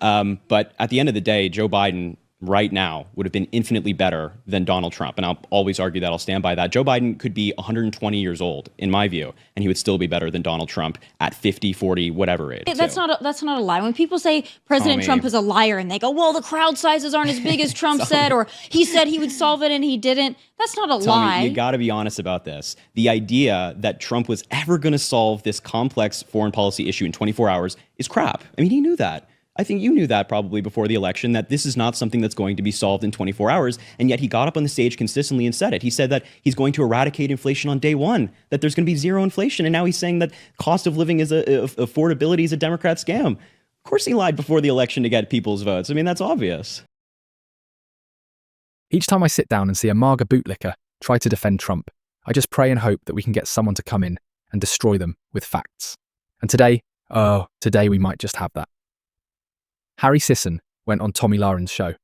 But at the end of the day, Joe Biden right now would have been infinitely better than Donald Trump. And I'll always argue that. I'll stand by that. Joe Biden could be 120 years old, in my view, and he would still be better than Donald Trump at 50, 40, whatever age. That's not a lie. When people say President Trump is a liar and they go, well, the crowd sizes aren't as big as Trump said, or he said he would solve it and he didn't. That's not a lie. You got to be honest about this. The idea that Trump was ever going to solve this complex foreign policy issue in 24 hours is crap. I mean, he knew that. I think you knew that probably before the election, that this is not something that's going to be solved in 24 hours. And yet he got up on the stage consistently and said it. He said that he's going to eradicate inflation on day one, that there's going to be zero inflation. And now he's saying that cost of living affordability is a Democrat scam. Of course he lied before the election to get people's votes. I mean, that's obvious. Each time I sit down and see a MAGA bootlicker try to defend Trump, I just pray and hope that we can get someone to come in and destroy them with facts. And today we might just have that. Harry Sisson went on Tomi Lahren's show.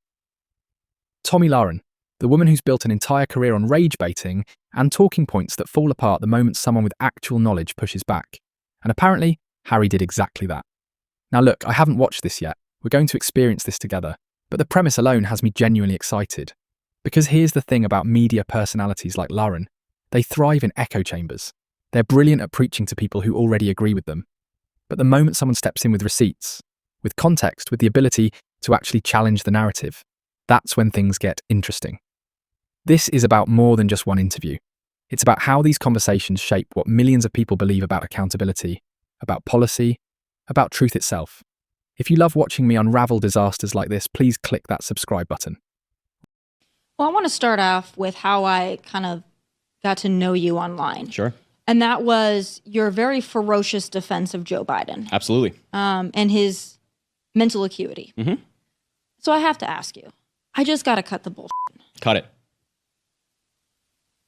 Tomi Lahren, the woman who's built an entire career on rage baiting and talking points that fall apart the moment someone with actual knowledge pushes back. And apparently, Harry did exactly that. Now look, I haven't watched this yet. We're going to experience this together. But the premise alone has me genuinely excited. Because here's the thing about media personalities like Lahren. They thrive in echo chambers. They're brilliant at preaching to people who already agree with them. But the moment someone steps in with receipts, with context, with the ability to actually challenge the narrative, that's when things get interesting. This is about more than just one interview. It's about how these conversations shape what millions of people believe about accountability, about policy, about truth itself. If you love watching me unravel disasters like this, please click that subscribe button. Well, I want to start off with how I kind of got to know you online. Sure. And that was your very ferocious defense of Joe Biden. Absolutely. And his mental acuity. Mm-hmm. So I have to ask you, I just got to cut the bullshit. Cut it.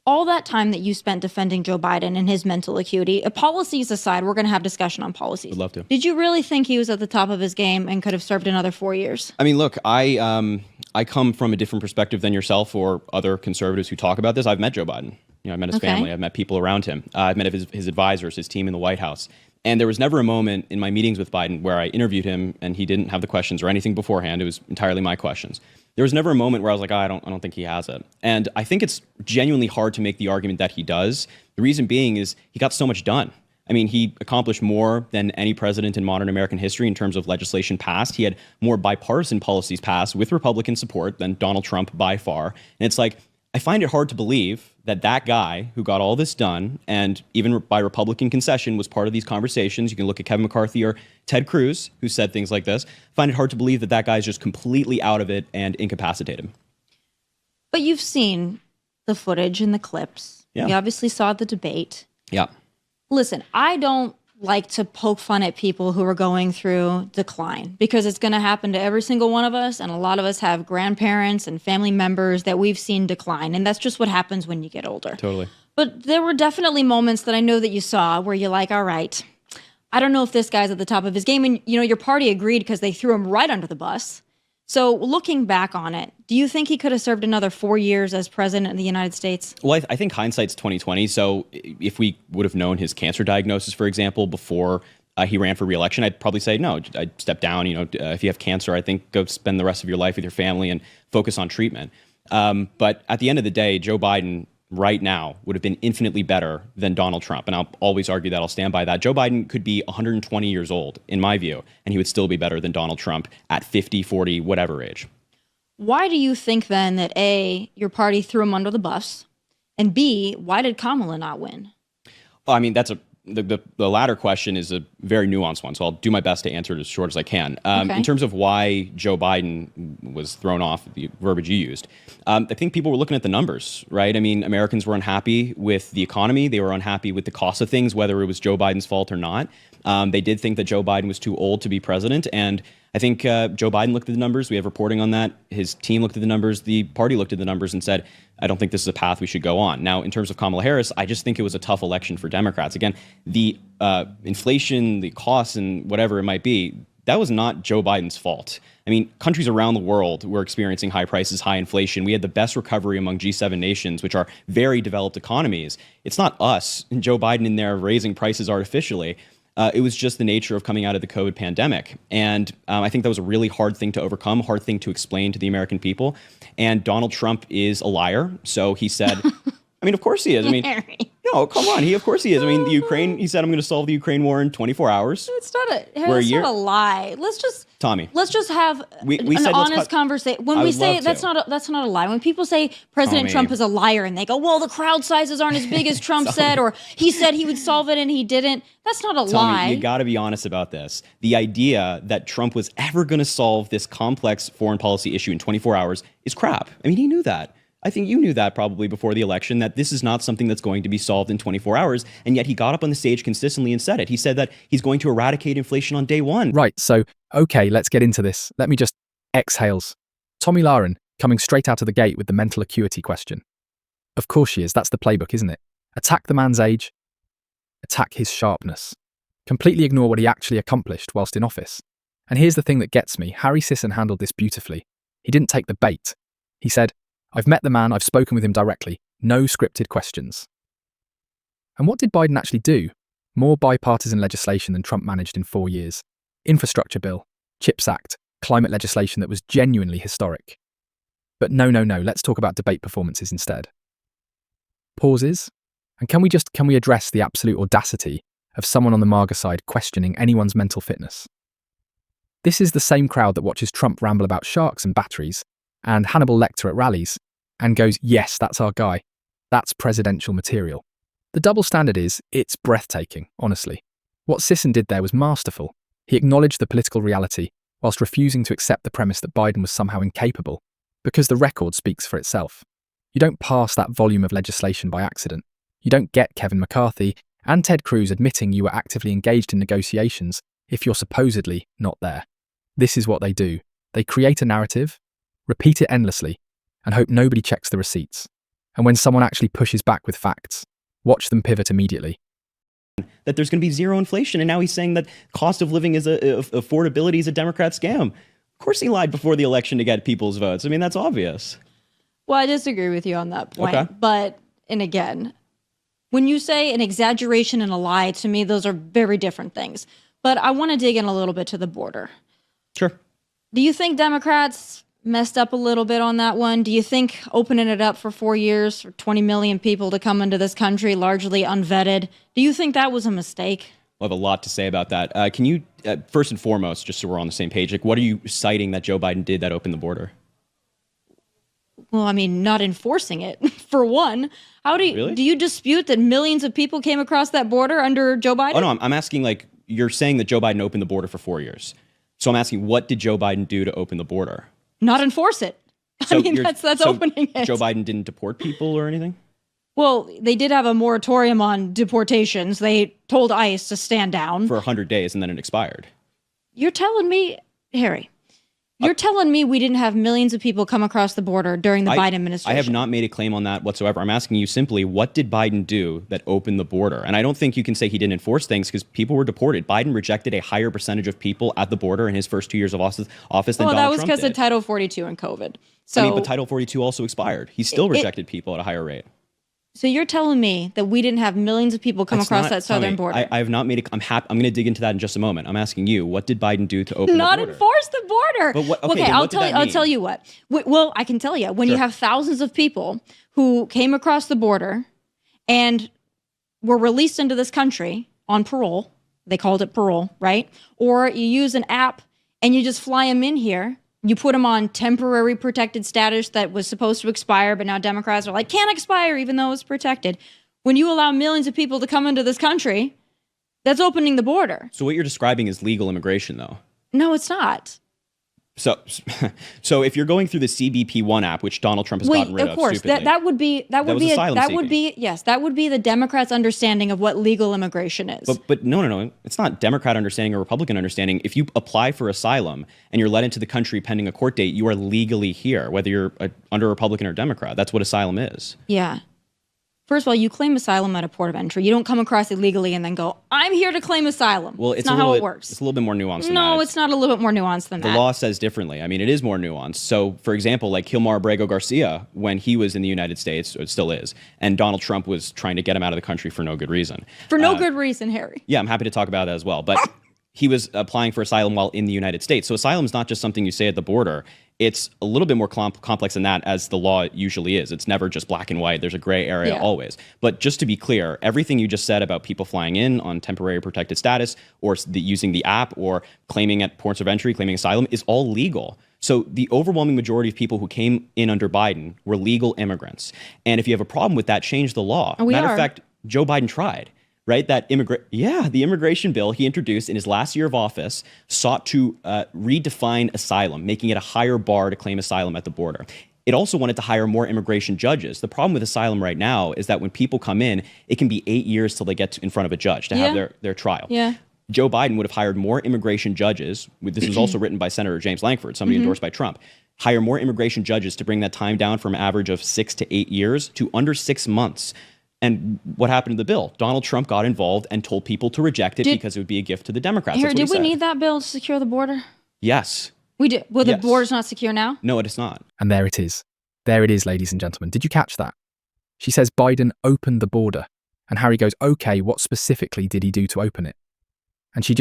All that time that you spent defending Joe Biden and his mental acuity, policies aside, we're going to have discussion on policies. Would love to. Did you really think he was at the top of his game and could have served another 4 years? I mean, look, I come from a different perspective than yourself or other conservatives who talk about this. I've met Joe Biden. I've met his family. I've met people around him. I've met his advisors, his team in the White House. And there was never a moment in my meetings with Biden where I interviewed him and he didn't have the questions or anything beforehand. It was entirely my questions. There was never a moment where I was like, I don't think he has it. And I think it's genuinely hard to make the argument that he does. The reason being is he got so much done. I mean, he accomplished more than any president in modern American history in terms of legislation passed. He had more bipartisan policies passed with Republican support than Donald Trump by far. And it's like, I find it hard to believe that that guy who got all this done, and even by Republican concession, was part of these conversations. You can look at Kevin McCarthy or Ted Cruz, who said things like this. I find it hard to believe that that guy is just completely out of it and incapacitated. But you've seen the footage and the clips. Yeah. You obviously saw the debate. Yeah. Listen, I don't like to poke fun at people who are going through decline because it's going to happen to every single one of us. And a lot of us have grandparents and family members that we've seen decline. And that's just what happens when you get older. Totally. But there were definitely moments that I know that you saw where you're like, all right, I don't know if this guy's at the top of his game. And, you know, your party agreed because they threw him right under the bus. So looking back on it, do you think he could have served another 4 years as president of the United States? Well, I think hindsight's 20/20. So if we would have known his cancer diagnosis, for example, before he ran for re-election, I'd probably say, no, I'd step down. You know, if you have cancer, I think go spend the rest of your life with your family and focus on treatment. But at the end of the day, Joe Biden right now would have been infinitely better than Donald Trump. And I'll always argue that. I'll stand by that. Joe Biden could be 120 years old, in my view, and he would still be better than Donald Trump at 50, 40, whatever age. Why do you think then that A, your party threw him under the bus, and B, why did Kamala not win? Well, I mean, the latter question is a very nuanced one, so I'll do my best to answer it as short as I can. In terms of why Joe Biden was thrown off, the verbiage you used, I think people were looking at the numbers, right? I mean, Americans were unhappy with the economy. They were unhappy with the cost of things, whether it was Joe Biden's fault or not. They did think that Joe Biden was too old to be president, and I think Joe Biden looked at the numbers. We have reporting on that. His team looked at the numbers. The party looked at the numbers and said, I don't think this is a path we should go on. Now, in terms of Kamala Harris, I just think it was a tough election for Democrats. Again, the inflation, the costs, and whatever it might be, that was not Joe Biden's fault. I mean, countries around the world were experiencing high prices, high inflation. We had the best recovery among G7 nations, which are very developed economies. It's not us and Joe Biden in there raising prices artificially. It was just the nature of coming out of the COVID pandemic. And I think that was a really hard thing to overcome, hard thing to explain to the American people. And Donald Trump is a liar. So he said, I mean, of course he is. I mean, no, come on. Of course he is. I mean, the Ukraine, he said, I'm going to solve the Ukraine war in 24 hours. It's not a lie. Tommy, let's just have an honest conversation. When we say that's not a lie. When people say President Trump is a liar and they go, well, the crowd sizes aren't as big as Trump said, or he said he would solve it and he didn't. That's not a lie. You got to be honest about this. The idea that Trump was ever going to solve this complex foreign policy issue in 24 hours is crap. I mean, he knew that. I think you knew that probably before the election, that this is not something that's going to be solved in 24 hours. And yet he got up on the stage consistently and said it. He said that he's going to eradicate inflation on day one. Right, so, okay, let's get into this. Let me just exhales. Tomi Lahren, coming straight out of the gate with the mental acuity question. Of course she is. That's the playbook, isn't it? Attack the man's age. Attack his sharpness. Completely ignore what he actually accomplished whilst in office. And here's the thing that gets me. Harry Sisson handled this beautifully. He didn't take the bait. He said, I've met the man, I've spoken with him directly. No scripted questions. And what did Biden actually do? More bipartisan legislation than Trump managed in 4 years. Infrastructure bill, CHIPS Act, climate legislation that was genuinely historic. But no, let's talk about debate performances instead. Pauses? And can we address the absolute audacity of someone on the MAGA side questioning anyone's mental fitness? This is the same crowd that watches Trump ramble about sharks and batteries and Hannibal Lecter at rallies and goes, yes, that's our guy. That's presidential material. The double standard it's breathtaking, honestly. What Sisson did there was masterful. He acknowledged the political reality whilst refusing to accept the premise that Biden was somehow incapable, because the record speaks for itself. You don't pass that volume of legislation by accident. You don't get Kevin McCarthy and Ted Cruz admitting you were actively engaged in negotiations if you're supposedly not there. This is what they do. They create a narrative, repeat it endlessly, and hope nobody checks the receipts. And when someone actually pushes back with facts, watch them pivot immediately. That there's going to be zero inflation, and now he's saying that cost of living affordability is a Democrat scam. Of course he lied before the election to get people's votes. I mean, that's obvious. Well, I disagree with you on that point. Okay. But, and again, when you say an exaggeration and a lie, to me, those are very different things. But I want to dig in a little bit to the border. Sure. Do you think Democrats messed up a little bit on that one? Do you think opening it up for 4 years for 20 million people to come into this country, largely unvetted, do you think that was a mistake? We'll have a lot to say about that. Can you, first and foremost, just so we're on the same page, like, what are you citing that Joe Biden did that opened the border? Well, I mean, not enforcing it, for one. How do you, Really? Do you dispute that millions of people came across that border under Joe Biden? Oh, no, I'm asking, like, you're saying that Joe Biden opened the border for 4 years. So I'm asking, what did Joe Biden do to open the border? Not enforce it. So I mean, that's so opening it. Joe Biden didn't deport people or anything? Well, they did have a moratorium on deportations. They told ICE to stand down. For 100 days, and then it expired. You're telling me, Harry, you're telling me we didn't have millions of people come across the border during the Biden administration? I have not made a claim on that whatsoever. I'm asking you simply, what did Biden do that opened the border? And I don't think you can say he didn't enforce things because people were deported. Biden rejected a higher percentage of people at the border in his first 2 years of office than Donald Trump did. Well, that was because of Title 42 and COVID. So, I mean, but Title 42 also expired. He still rejected people at a higher rate. So you're telling me that we didn't have millions of people come across that southern border? I have not made a... I'm going to dig into that in just a moment. I'm asking you, what did Biden do to open the border? Not enforce the border. But what, Okay, I'll tell you what. Well, I can tell you. When you have thousands of people who came across the border and were released into this country on parole, they called it parole, right? Or you use an app and you just fly them in here. You put them on temporary protected status that was supposed to expire, but now Democrats are like, can't expire even though it's protected. When you allow millions of people to come into this country, that's opening the border. So what you're describing is legal immigration, though. No, it's not. So if you're going through the CBP1 app, which Donald Trump has gotten rid of, of course, stupidly, that would be the Democrats' understanding of what legal immigration is. But no, it's not Democrat understanding or Republican understanding. If you apply for asylum and you're let into the country pending a court date, you are legally here, whether you're under Republican or Democrat. That's what asylum is. Yeah. First of all, you claim asylum at a port of entry. You don't come across illegally and then go, I'm here to claim asylum. Well, it's not how it works. It's a little bit more nuanced than that. No, it's not a little bit more nuanced than that. The law says differently. I mean, it is more nuanced. So, for example, like Gilmar Abrego Garcia, when he was in the United States, or still is, and Donald Trump was trying to get him out of the country for no good reason. For no good reason, Harry. Yeah, I'm happy to talk about that as well. But he was applying for asylum while in the United States. So asylum is not just something you say at the border. It's a little bit more complex than that, as the law usually is. It's never just black and white. There's a gray area always. But just to be clear, everything you just said about people flying in on temporary protected status or using the app or claiming at ports of entry, claiming asylum is all legal. So the overwhelming majority of people who came in under Biden were legal immigrants. And if you have a problem with that, change the law. Matter of fact, Joe Biden tried. Right, the immigration bill he introduced in his last year of office sought to redefine asylum, making it a higher bar to claim asylum at the border. It also wanted to hire more immigration judges. The problem with asylum right now is that when people come in, it can be 8 years till they get in front of a judge to have their trial. Yeah. Joe Biden would have hired more immigration judges. This was also written by Senator James Lankford, somebody endorsed by Trump. Hire more immigration judges to bring that time down from an average of 6 to 8 years to under 6 months. And what happened to the bill? Donald Trump got involved and told people to reject it because it would be a gift to the Democrats. Here, did we need that bill to secure the border? Yes. We did. Well, the border's not secure now? No, it is not. And there it is. There it is, ladies and gentlemen. Did you catch that? She says Biden opened the border. And Harry goes, okay, what specifically did he do to open it? And she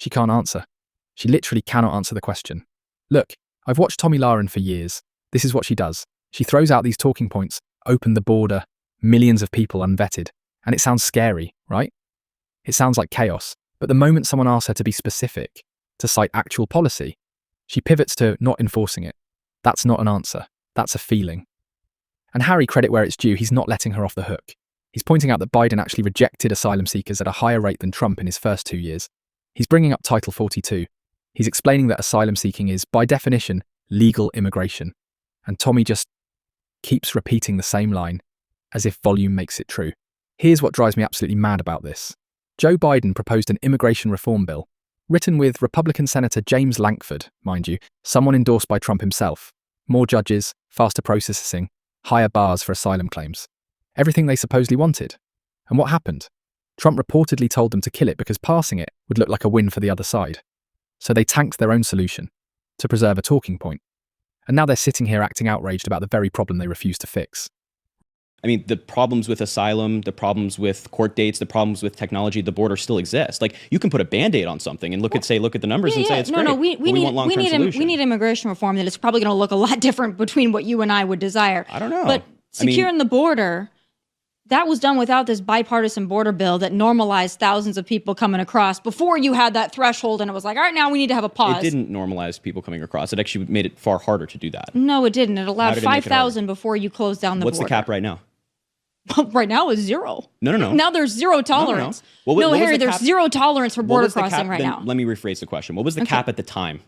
can't answer. She literally cannot answer the question. Look, I've watched Tomi Lahren for years. This is what she does. She throws out these talking points, open the border, millions of people unvetted, and it sounds scary, right? It sounds like chaos, but the moment someone asks her to be specific, to cite actual policy, she pivots to not enforcing it. That's not an answer, that's a feeling. And Harry, credit where it's due, he's not letting her off the hook. He's pointing out that Biden actually rejected asylum seekers at a higher rate than Trump in his first 2 years. He's bringing up Title 42. He's explaining that asylum seeking is, by definition, legal immigration. And Tomi just keeps repeating the same line, as if volume makes it true. Here's what drives me absolutely mad about this. Joe Biden proposed an immigration reform bill, written with Republican Senator James Lankford, mind you, someone endorsed by Trump himself. More judges, faster processing, higher bars for asylum claims. Everything they supposedly wanted. And what happened? Trump reportedly told them to kill it because passing it would look like a win for the other side. So they tanked their own solution, to preserve a talking point. And now they're sitting here acting outraged about the very problem they refused to fix. I mean, the problems with asylum, the problems with court dates, the problems with technology, the border still exist. Like, you can put a Band-Aid on something and look at the numbers and say it's great. No, we need immigration reform that it's probably going to look a lot different between what you and I would desire. I don't know. But securing the border, that was done without this bipartisan border bill that normalized thousands of people coming across before you had that threshold and it was like, all right, now we need to have a pause. It didn't normalize people coming across. It actually made it far harder to do that. No, it didn't. It allowed 5,000 before you closed down the border. What's the cap right now? Right now is zero. No. Now there's zero tolerance. No, Harry, there's zero tolerance for border crossing right now. Let me rephrase the question. What was the cap at the time?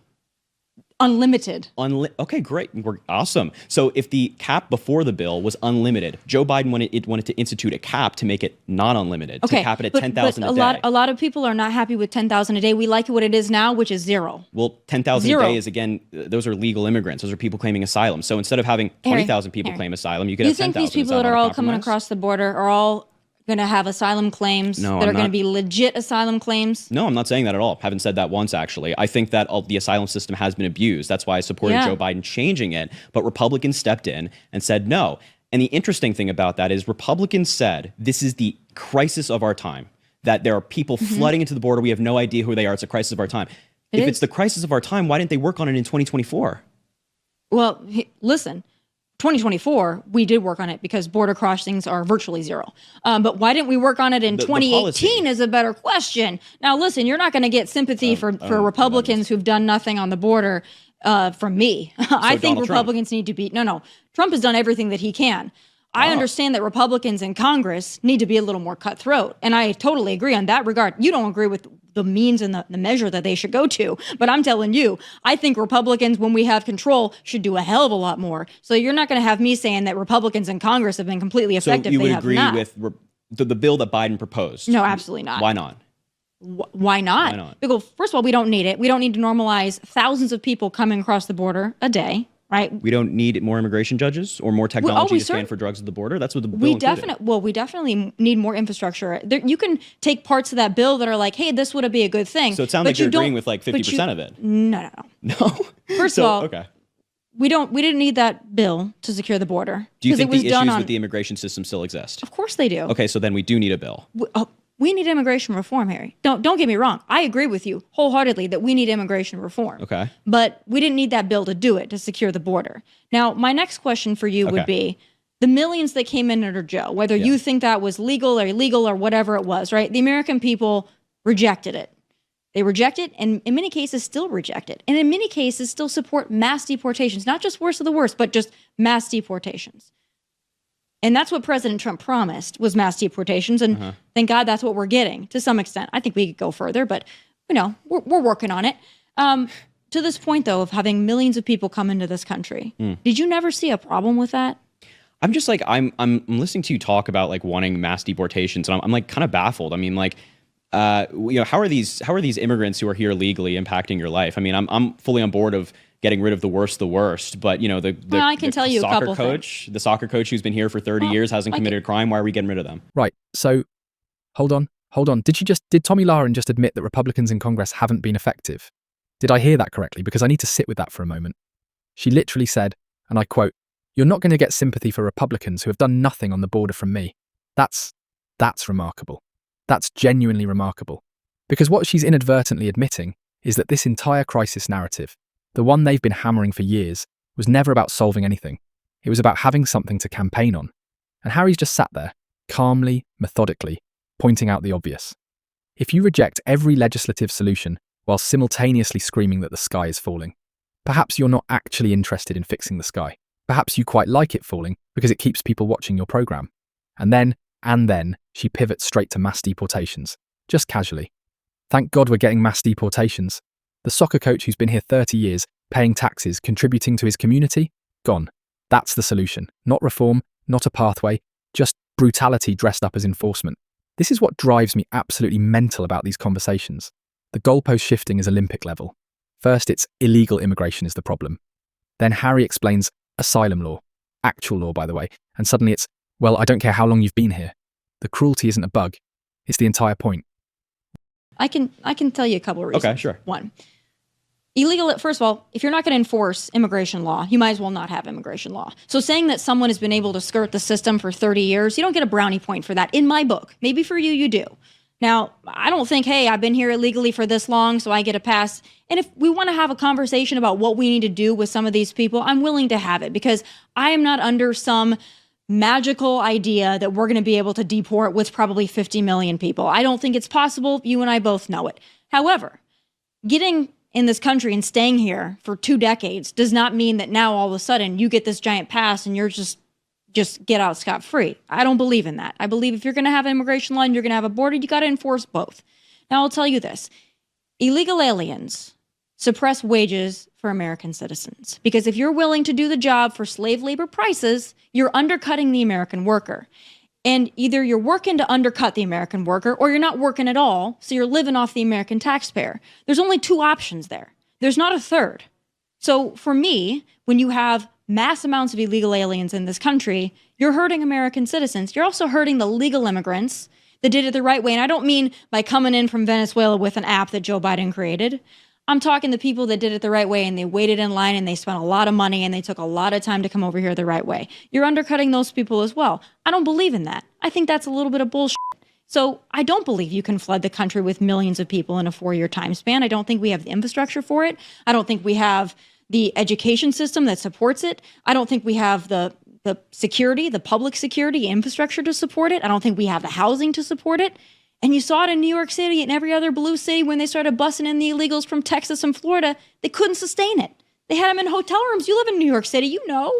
Unlimited. Okay, great. We're awesome. So if the cap before the bill was unlimited, Joe Biden wanted to institute a cap to make it not unlimited, to cap it at 10,000 a day. A lot of people are not happy with 10,000 a day. We like what it is now, which is zero. Well, 10,000 a day is, again, those are legal immigrants. Those are people claiming asylum. So instead of having 20,000 people claim asylum, you could have 10,000. You think these people that are all coming across the border are all going to have asylum claims that are going to be legit asylum claims? No, I'm not saying that at all. Haven't said that once, actually. I think that the asylum system has been abused. That's why I supported Joe Biden changing it. But Republicans stepped in and said no. And the interesting thing about that is Republicans said this is the crisis of our time, that there are people flooding into the border. We have no idea who they are. It's a crisis of our time. If it's the crisis of our time, why didn't they work on it in 2024? Well, listen. 2024, we did work on it because border crossings are virtually zero. But why didn't we work on it in 2018 is a better question. Now, listen, you're not going to get sympathy for Republicans who've done nothing on the border from me. I think Republicans need to be... No. Trump has done everything that he can. I understand that Republicans in Congress need to be a little more cutthroat. And I totally agree on that regard. You don't agree with the means and the measure that they should go to. But I'm telling you, I think Republicans, when we have control, should do a hell of a lot more. So you're not going to have me saying that Republicans in Congress have been completely effective. So you would agree with the bill that Biden proposed? No, absolutely not. Why not? Why not? Because, first of all, we don't need it. We don't need to normalize thousands of people coming across the border a day. right? We don't need more immigration judges or more technology to scan for drugs at the border. That's what the bill included. We definitely need more infrastructure. You can take parts of that bill that are like, hey, this would be a good thing. So it sounds like you're agreeing with like 50% of it. No. No? First of all, okay. We didn't need that bill to secure the border. Do you think the issues with the immigration system still exist? Of course they do. Okay, so then we do need a bill. We need immigration reform, Harry. Don't get me wrong. I agree with you wholeheartedly that we need immigration reform. Okay. But we didn't need that bill to do it, to secure the border. Now, my next question for you would be the millions that came in under Joe, whether you think that was legal or illegal or whatever it was, right? The American people rejected it. They reject it, and in many cases still reject it. And in many cases still support mass deportations, not just worst of the worst, but just mass deportations. And that's what President Trump promised, was mass deportations. And thank God that's what we're getting to some extent. I think we could go further, but we're working on it. To this point, though, of having millions of people come into this country, did you never see a problem with that? I'm just like, I'm listening to you talk about like wanting mass deportations, and I'm like kind of baffled. I mean, like, how are these immigrants who are here legally impacting your life? I mean, I'm fully on board of getting rid of the worst, but I can tell you a couple things. The soccer coach who's been here for 30 years hasn't committed a crime. Why are we getting rid of them? Right. So, hold on. Did Tomi Lahren just admit that Republicans in Congress haven't been effective? Did I hear that correctly? Because I need to sit with that for a moment. She literally said, and I quote, "You're not going to get sympathy for Republicans who have done nothing on the border from me." That's remarkable. That's genuinely remarkable. Because what she's inadvertently admitting is that this entire crisis narrative, the one they've been hammering for years, was never about solving anything. It was about having something to campaign on. And Harry's just sat there, calmly, methodically, pointing out the obvious. If you reject every legislative solution while simultaneously screaming that the sky is falling, perhaps you're not actually interested in fixing the sky. Perhaps you quite like it falling because it keeps people watching your program. And then she pivots straight to mass deportations, just casually. Thank God we're getting mass deportations. The soccer coach who's been here 30 years, paying taxes, contributing to his community, gone. That's the solution. Not reform, not a pathway, just brutality dressed up as enforcement. This is what drives me absolutely mental about these conversations. The goalpost shifting is Olympic level. First, it's illegal immigration is the problem. Then Harry explains asylum law, actual law, by the way, and suddenly it's, well, I don't care how long you've been here. The cruelty isn't a bug. It's the entire point. I can tell you a couple of reasons. Okay, sure. One, illegal, first of all, if you're not going to enforce immigration law, you might as well not have immigration law. So saying that someone has been able to skirt the system for 30 years, you don't get a brownie point for that in my book. Maybe for you, you do. Now, I don't think, hey, I've been here illegally for this long, so I get a pass. And if we want to have a conversation about what we need to do with some of these people, I'm willing to have it, because I am not under some magical idea that we're going to be able to deport with probably 50 million people. I don't think it's possible. You and I both know it. However, getting in this country and staying here for 2 decades does not mean that now all of a sudden you get this giant pass and you're just get out scot-free. I don't believe in that. I believe if you're going to have an immigration law and you're going to have a border, you got to enforce both. Now, I'll tell you this. Illegal aliens suppress wages for American citizens, because if you're willing to do the job for slave labor prices, you're undercutting the American worker. And either you're working to undercut the American worker or you're not working at all, so you're living off the American taxpayer. There's only 2 options there. There's not a third. So for me, when you have mass amounts of illegal aliens in this country, you're hurting American citizens. You're also hurting the legal immigrants that did it the right way. And I don't mean by coming in from Venezuela with an app that Joe Biden created. I'm talking the people that did it the right way, and they waited in line and they spent a lot of money and they took a lot of time to come over here the right way. You're undercutting those people as well. I don't believe in that. I think that's a little bit of bullshit. So I don't believe you can flood the country with millions of people in a 4-year time span. I don't think we have the infrastructure for it. I don't think we have the education system that supports it. I don't think we have the security, the public security infrastructure to support it. I don't think we have the housing to support it. And you saw it in New York City and every other blue city when they started busing in the illegals from Texas and Florida. They couldn't sustain it. They had them in hotel rooms. You live in New York City, you know.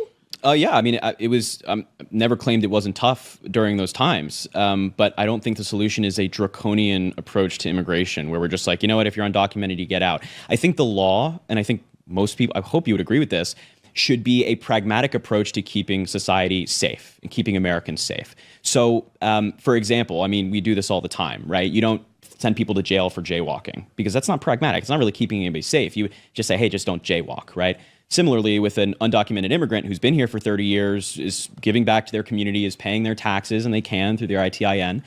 Yeah, I mean, it was never claimed it wasn't tough during those times. But I don't think the solution is a draconian approach to immigration where we're just like, you know what, if you're undocumented, you get out. I think the law, and I think most people, I hope you would agree with this, should be a pragmatic approach to keeping society safe and keeping Americans safe. So, for example, I mean, we do this all the time, right? You don't send people to jail for jaywalking, because that's not pragmatic. It's not really keeping anybody safe. You just say, hey, just don't jaywalk, right? Similarly, with an undocumented immigrant who's been here for 30 years, is giving back to their community, is paying their taxes, and they can through their ITIN,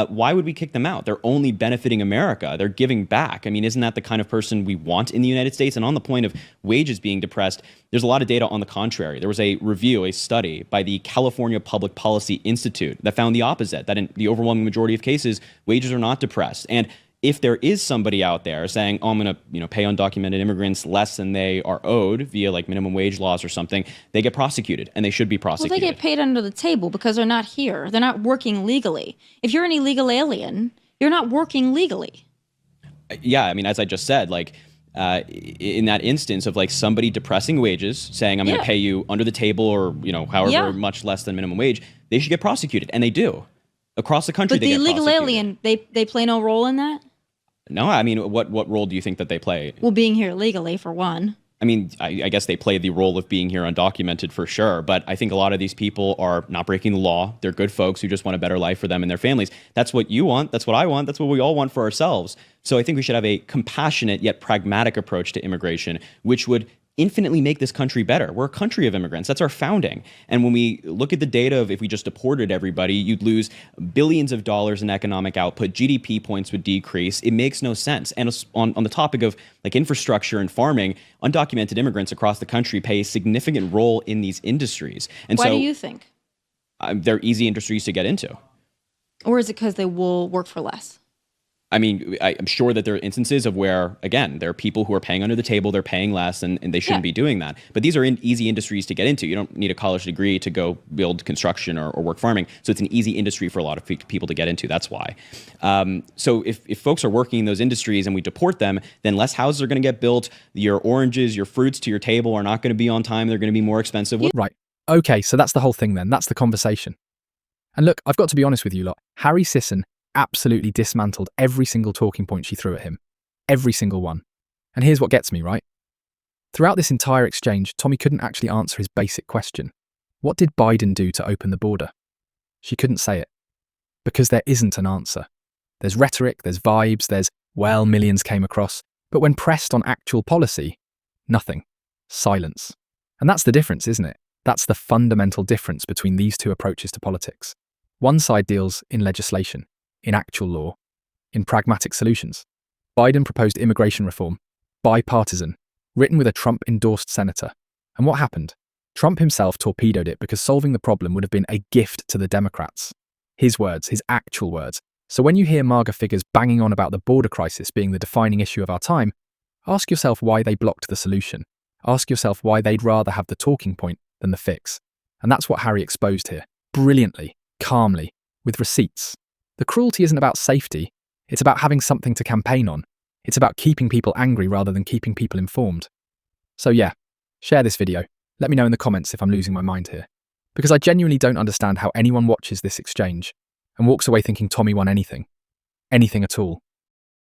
why would we kick them out? They're only benefiting America. They're giving back. I mean, isn't that the kind of person we want in the United States? And on the point of wages being depressed, there's a lot of data on the contrary. There was a review, a study by the California Public Policy Institute that found the opposite, that in the overwhelming majority of cases, wages are not depressed. And if there is somebody out there saying, oh, I'm going to pay undocumented immigrants less than they are owed via like minimum wage laws or something, they get prosecuted, and they should be prosecuted. Well, they get paid under the table because they're not here. They're not working legally. If you're an illegal alien, you're not working legally. Yeah, I mean, as I just said, like in that instance of like somebody depressing wages, saying I'm going to pay you under the table or however much less than minimum wage, they should get prosecuted, and they do. Across the country, but the illegal alien, they play no role in that? No, I mean, what role do you think that they play? Well, being here legally, for one. I mean, I guess they play the role of being here undocumented for sure, but I think a lot of these people are not breaking the law. They're good folks who just want a better life for them and their families. That's what you want. That's what I want. That's what we all want for ourselves. So I think we should have a compassionate yet pragmatic approach to immigration, which would infinitely make this country better. We're a country of immigrants. That's our founding. And when we look at the data of if we just deported everybody, you'd lose billions of dollars in economic output, GDP points would decrease. It makes no sense. And on the topic of like infrastructure and farming, undocumented immigrants across the country play a significant role in these industries. And Why do you think? They're easy industries to get into. Or is it because they will work for less? I mean, I'm sure that there are instances of where, again, there are people who are paying under the table, they're paying less, and they shouldn't be doing that. But these are easy industries to get into. You don't need a college degree to go build construction or work farming. So it's an easy industry for a lot of people to get into. That's why. So if folks are working in those industries and we deport them, then less houses are going to get built. Your oranges, your fruits to your table are not going to be on time. They're going to be more expensive. Right. Okay, so that's the whole thing then. That's the conversation. And look, I've got to be honest with you lot. Harry Sisson absolutely dismantled every single talking point she threw at him. Every single one. And here's what gets me, right? Throughout this entire exchange, Tomi couldn't actually answer his basic question. What did Biden do to open the border? She couldn't say it. Because there isn't an answer. There's rhetoric, there's vibes, there's, well, millions came across. But when pressed on actual policy, nothing. Silence. And that's the difference, isn't it? That's the fundamental difference between these two approaches to politics. One side deals in legislation, in actual law, in pragmatic solutions. Biden proposed immigration reform, bipartisan, written with a Trump-endorsed senator. And what happened? Trump himself torpedoed it because solving the problem would have been a gift to the Democrats. His words, his actual words. So when you hear MAGA figures banging on about the border crisis being the defining issue of our time, ask yourself why they blocked the solution. Ask yourself why they'd rather have the talking point than the fix. And that's what Harry exposed here, brilliantly, calmly, with receipts. The cruelty isn't about safety, it's about having something to campaign on. It's about keeping people angry rather than keeping people informed. So yeah, share this video. Let me know in the comments if I'm losing my mind here. Because I genuinely don't understand how anyone watches this exchange and walks away thinking Tomi won anything. Anything at all.